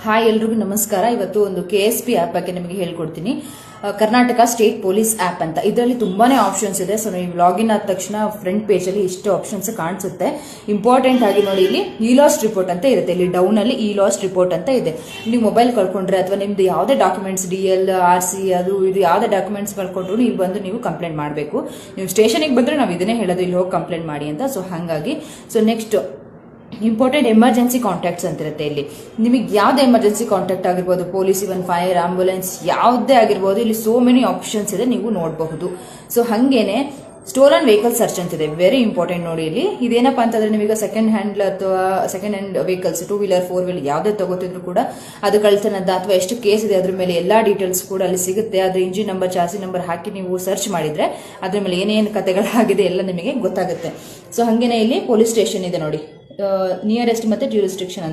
Hi ಎಲ್ರಿಗೂ ನಮಸ್ಕಾರ. ಇವತ್ತು ಒಂದು KSP ಆ್ಯಪ್ ಬಗ್ಗೆ ನಿಮಗೆ ಹೇಳ್ಕೊಡ್ತೀನಿ. ಕರ್ನಾಟಕ ಸ್ಟೇಟ್ ಪೊಲೀಸ್ ಆ್ಯಪ್ ಅಂತ. ಇದರಲ್ಲಿ ತುಂಬಾನೇ ಆಪ್ಷನ್ಸ್ ಇದೆ. ಸೊ ನೀವು ಲಾಗಿನ್ ಆದ ತಕ್ಷಣ ಫ್ರಂಟ್ ಪೇಜಲ್ಲಿ ಇಷ್ಟು ಆಪ್ಷನ್ಸ್ ಕಾಣಿಸುತ್ತೆ. ಇಂಪಾರ್ಟೆಂಟ್ ಆಗಿ ನೋಡಿ, ಇಲ್ಲಿ ಲಾಸ್ಟ್ ರಿಪೋರ್ಟ್ ಅಂತ ಇರುತ್ತೆ. ಇಲ್ಲಿ ಡೌನ್ ಅಲ್ಲಿ ಲಾಸ್ಟ್ ರಿಪೋರ್ಟ್ ಅಂತ ಇದೆ. ನೀವು ಮೊಬೈಲ್ ಕಳ್ಕೊಂಡ್ರೆ ಅಥವಾ ನಿಮ್ದು ಯಾವುದೇ ಡಾಕ್ಯುಮೆಂಟ್ಸ್ DL RC ಅದು ಇದು ಯಾವುದೇ ಡಾಕ್ಯುಮೆಂಟ್ಸ್ ಕಳ್ಕೊಂಡ್ರು ಇಲ್ಲಿ ಬಂದು ನೀವು ಕಂಪ್ಲೇಂಟ್ ಮಾಡಬೇಕು. ನೀವು ಸ್ಟೇಷನಿಗೆ ಬಂದರೆ ನಾವು ಇದನ್ನೇ ಹೇಳೋದು, ಇಲ್ಲಿ ಹೋಗಿ ಕಂಪ್ಲೇಂಟ್ ಮಾಡಿ ಅಂತ. ಸೊ ಹಾಗಾಗಿ ನೆಕ್ಸ್ಟ್ ಇಂಪಾರ್ಟೆಂಟ್ ಎಮರ್ಜೆನ್ಸಿ ಕಾಂಟ್ಯಾಕ್ಟ್ಸ್ ಅಂತಿರುತ್ತೆ. ಇಲ್ಲಿ ನಿಮಗೆ ಯಾವುದೇ ಎಮರ್ಜೆನ್ಸಿ ಕಾಂಟ್ಯಾಕ್ಟ್ ಆಗಿರ್ಬೋದು, ಪೊಲೀಸ್, ಇವನ್ ಫೈರ್, ಆಂಬುಲೆನ್ಸ್ ಯಾವುದೇ ಆಗಿರ್ಬೋದು, ಇಲ್ಲಿ ಸೋ ಮೆನಿ ಆಪ್ಷನ್ಸ್ ಇದೆ, ನೀವು ನೋಡಬಹುದು. ಸೊ ಹಾಗೇನೆ ಸ್ಟೋಲನ್ ವೆಹಿಕಲ್ ಸರ್ಚ್ ಅಂತಿದೆ, ವೆರಿ ಇಂಪಾರ್ಟೆಂಟ್ ನೋಡಿ. ಇಲ್ಲಿ ಇದೇನಪ್ಪ ಅಂತಂದ್ರೆ, ನಿಮಗೆ ಸೆಕೆಂಡ್ ಹ್ಯಾಂಡ್ ಅಥವಾ second hand vehicles 2 wheeler 4 wheeler ಯಾವುದೇ ತಗೋತಿದ್ರು ಕೂಡ ಅದು ಕಳ್ತನದ ಅಥವಾ ಎಷ್ಟು ಕೇಸ್ ಇದೆ ಅದ್ರ ಮೇಲೆ ಎಲ್ಲಾ ಡೀಟೇಲ್ಸ್ ಕೂಡ ಅಲ್ಲಿ ಸಿಗುತ್ತೆ. ಅದ್ರ ಇಂಜಿನ್ ನಂಬರ್, ಚಾಸಿ ನಂಬರ್ ಹಾಕಿ ನೀವು ಸರ್ಚ್ ಮಾಡಿದ್ರೆ ಅದ್ರ ಮೇಲೆ ಏನೇನು ಕಥೆಗಳಾಗಿದೆ ಎಲ್ಲ ನಿಮಗೆ ಗೊತ್ತಾಗುತ್ತೆ. ಸೊ ಹಾಗೇನೆ ಇಲ್ಲಿ ಪೊಲೀಸ್ ಸ್ಟೇಷನ್ ಇದೆ ನೋಡಿ, ನಿಯರೆಸ್ಟ್ ಮತ್ತೆ ಜ್ಯೂರಿಸ್ಡಿಕ್ಷನ್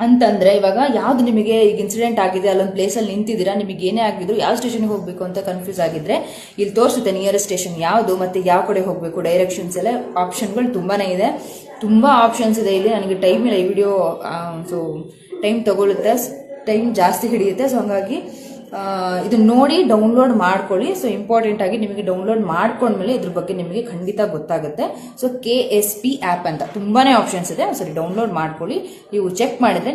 ಅಂತಂದ್ರೆ ಇವಾಗ ಯಾವ್ದು ನಿಮಗೆ ಈಗ ಇನ್ಸಿಡೆಂಟ್ ಆಗಿದೆ, ಅಲ್ಲೊಂದು ಪ್ಲೇಸಲ್ಲಿ ನಿಂತಿದ್ದೀರಾ, ನಿಮಗೆ ಏನೇ ಆಗಿದ್ರು ಯಾವ ಸ್ಟೇಷನ್ಗೆ ಹೋಗಬೇಕು ಅಂತ ಕನ್ಫ್ಯೂಸ್ ಆಗಿದ್ರೆ ಇಲ್ಲಿ ತೋರಿಸುತ್ತೆ ನಿಯರೆಸ್ಟ್ ಸ್ಟೇಷನ್ ಯಾವುದು ಮತ್ತೆ ಯಾವ ಕಡೆ ಹೋಗಬೇಕು, ಡೈರೆಕ್ಷನ್ಸ್ ಎಲ್ಲ ಆಪ್ಷನ್ಗಳು ತುಂಬಾನೇ ಇದೆ. ತುಂಬಾ ಆಪ್ಷನ್ಸ್ ಇದೆ ಇಲ್ಲಿ. ನನಗೆ ಟೈಮ್ ಇಲ್ಲ ಈ ವಿಡಿಯೋ, ಸೊ ಟೈಮ್ ತಗೊಳುತ್ತೆ, ಟೈಮ್ ಜಾಸ್ತಿ ಹಿಡಿಯುತ್ತೆ. ಸೊ ಹಾಗಾಗಿ ಇದು ನೋಡಿ ಡೌನ್ಲೋಡ್ ಮಾಡ್ಕೊಳ್ಳಿ. ಸೊ ಇಂಪಾರ್ಟೆಂಟ್ ಆಗಿ ನಿಮಗೆ ಡೌನ್ಲೋಡ್ ಮಾಡ್ಕೊಂಡ್ಮೇಲೆ ಇದ್ರ ಬಗ್ಗೆ ನಿಮಗೆ ಖಂಡಿತ ಗೊತ್ತಾಗುತ್ತೆ. ಸೊ KSP ಆ್ಯಪ್ ಅಂತ ತುಂಬಾನೇ ಆಪ್ಷನ್ಸ್ ಇದೆ. ಸರಿ, ಡೌನ್ಲೋಡ್ ಮಾಡ್ಕೊಳ್ಳಿ. ನೀವು ಚೆಕ್ ಮಾಡಿದ್ರೆ